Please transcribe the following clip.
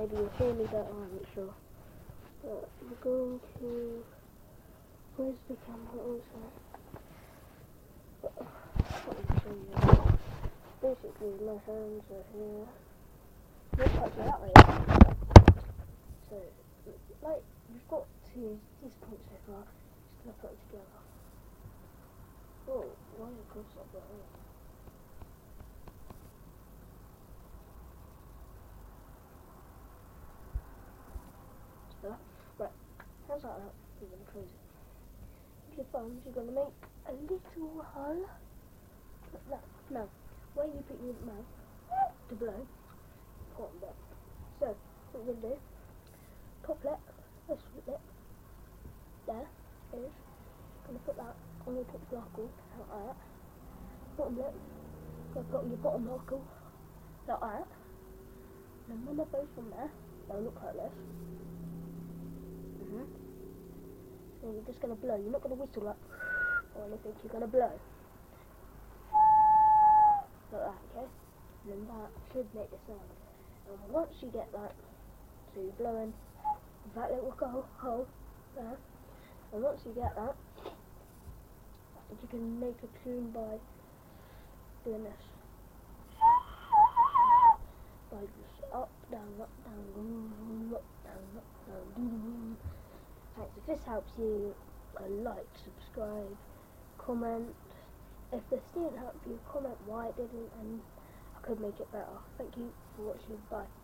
maybe you'll hear me better, I'm not sure. But we're going to... Where's the camera also? Let me show you. Basically, my hands are here. Let's touch it that way. So, like, we've got to this point so far. Just gonna put it together. Oh, why are you cross up like that? So, right, hands like that. You're gonna close it. With your thumbs, you're gonna make a little hole. Like that. Now, where you put your mouth to blow, bottom bit. So, what you're gonna do, top lip, this lip, there is, gonna put that on your top knuckle, like that. Bottom lip, gonna put on your bottom knuckle, like that. And when they're both from there, they'll look like this. And you're just gonna blow. You're not gonna whistle like or anything. You're gonna blow like that, okay? And then that should make the sound. And once you get that, so you're blowing with that little hole there. And once you get that, you can make a tune by doing this. By just up, down, up, down, up, down, up, down. Thanks. If this helps you, like, subscribe, comment. If this didn't help you, comment why it didn't, and I could make it better. Thank you for watching. Bye.